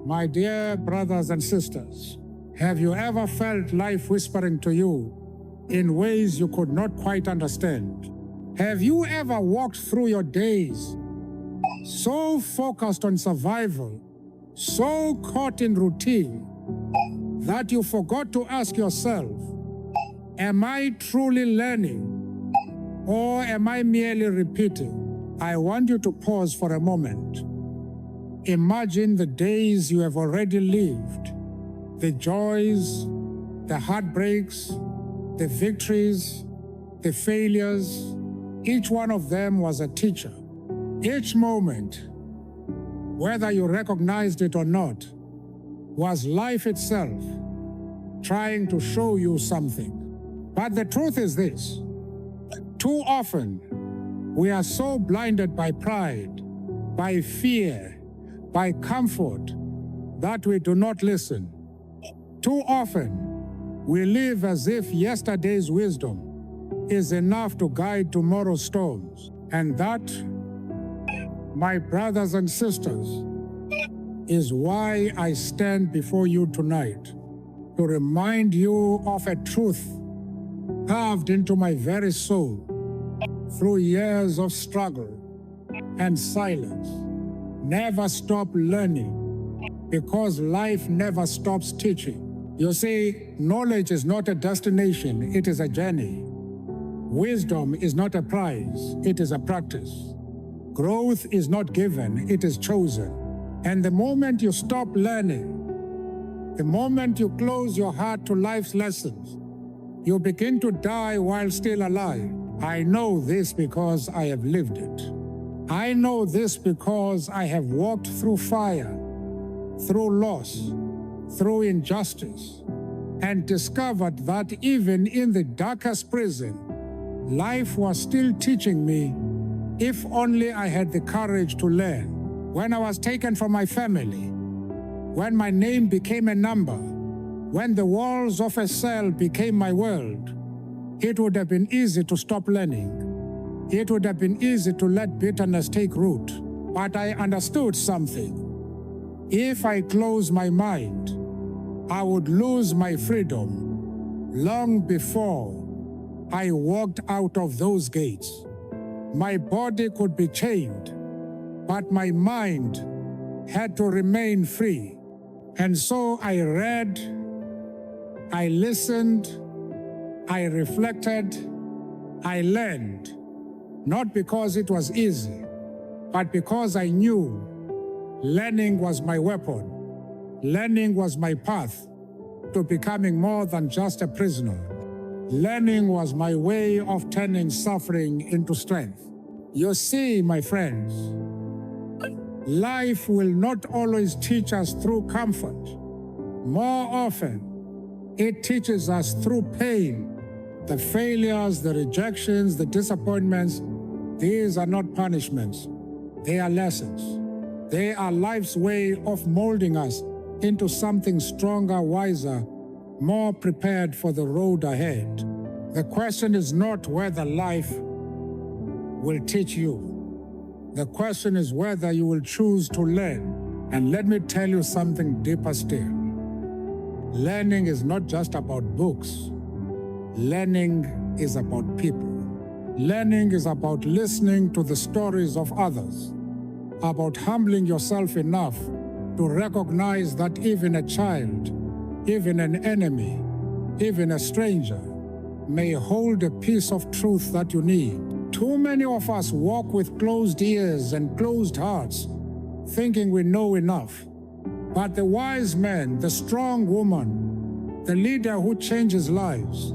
My dear brothers and sisters, have you ever felt life whispering to you in ways you could not quite understand? Have you ever walked through your days so focused on survival, so caught in routine, that you forgot to ask yourself, am I truly learning or am I merely repeating? I want you to pause for a moment. Imagine the days you have already lived, the joys, the heartbreaks, the victories, the failures. Each one of them was a teacher. Each moment, whether you recognized it or not, was life itself trying to show you something. But the truth is this: too often, we are so blinded by pride, by fear, by comfort, that we do not listen. Too often, we live as if yesterday's wisdom is enough to guide tomorrow's storms. And that, my brothers and sisters, is why I stand before you tonight, to remind you of a truth carved into my very soul through years of struggle and silence. Never stop learning, because life never stops teaching. You see, knowledge is not a destination, it is a journey. Wisdom is not a prize, it is a practice. Growth is not given, it is chosen. And the moment you stop learning, the moment you close your heart to life's lessons, you begin to die while still alive. I know this because I have lived it. I know this because I have walked through fire, through loss, through injustice, and discovered that even in the darkest prison, life was still teaching me, if only I had the courage to learn. When I was taken from my family, when my name became a number, when the walls of a cell became my world, it would have been easy to stop learning. It would have been easy to let bitterness take root. But I understood something. If I closed my mind, I would lose my freedom long before I walked out of those gates. My body could be chained, but my mind had to remain free. And so I read, I listened, I reflected, I learned, not because it was easy, but because I knew learning was my weapon. Learning was my path to becoming more than just a prisoner. Learning was my way of turning suffering into strength. You see, my friends, life will not always teach us through comfort. More often, it teaches us through pain. The failures, the rejections, the disappointments, these are not punishments. They are lessons. They are life's way of molding us into something stronger, wiser, more prepared for the road ahead. The question is not whether life will teach you. The question is whether you will choose to learn. And let me tell you something deeper still. Learning is not just about books. Learning is about people. Learning is about listening to the stories of others, about humbling yourself enough to recognize that even a child, even an enemy, even a stranger may hold a piece of truth that you need. Too many of us walk with closed ears and closed hearts, thinking we know enough. But the wise man, the strong woman, the leader who changes lives,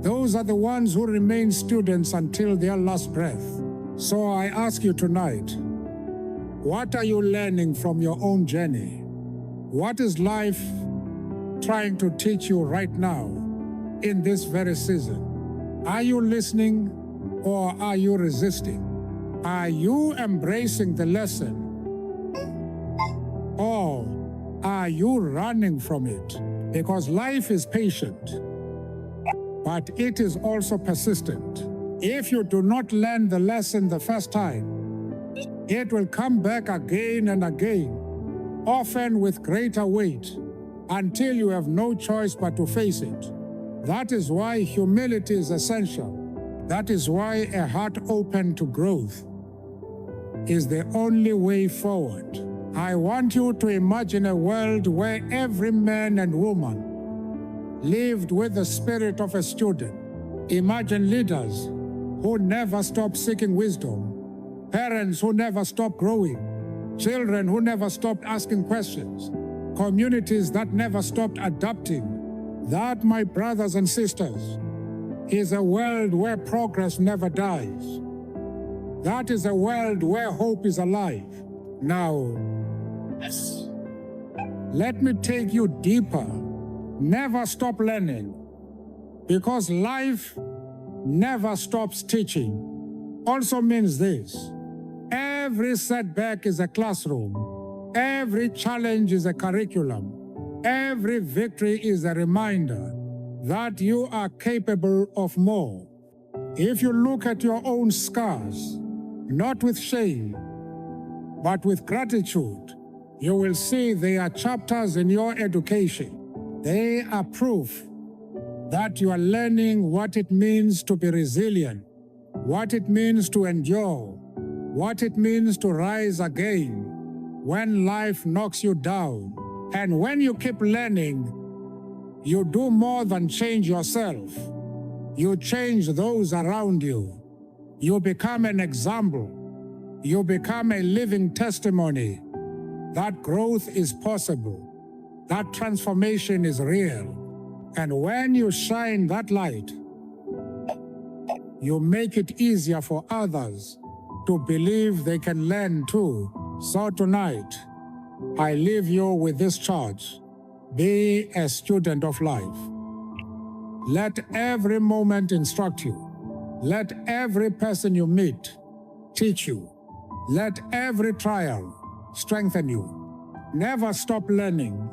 those are the ones who remain students until their last breath. So I ask you tonight, what are you learning from your own journey? What is life trying to teach you right now, in this very season? Are you listening or are you resisting? Are you embracing the lesson or are you running from it? Because life is patient, but it is also persistent. If you do not learn the lesson the first time, it will come back again and again often with greater weight, until you have no choice but to face it. That is why humility is essential. That is why a heart open to growth is the only way forward. I want you to imagine a world where every man and woman lived with the spirit of a student. Imagine leaders who never stop seeking wisdom, parents who never stop growing, children who never stopped asking questions, communities that never stopped adapting. That, my brothers and sisters, is a world where progress never dies. That is a world where hope is alive. Now, let me take you deeper. Never stop learning, because life never stops teaching. Also means this: every setback is a classroom. Every challenge is a curriculum. Every victory is a reminder that you are capable of more. If you look at your own scars, not with shame, but with gratitude, you will see they are chapters in your education. They are proof that you are learning what it means to be resilient, what it means to endure, what it means to rise again when life knocks you down. And when you keep learning, you do more than change yourself. You change those around you. You become an example. You become a living testimony that growth is possible, that transformation is real. And when you shine that light, you make it easier for others to believe they can learn too. So tonight, I leave you with this charge: be a student of life. Let every moment instruct you. Let every person you meet teach you. Let every trial strengthen you. Never stop learning.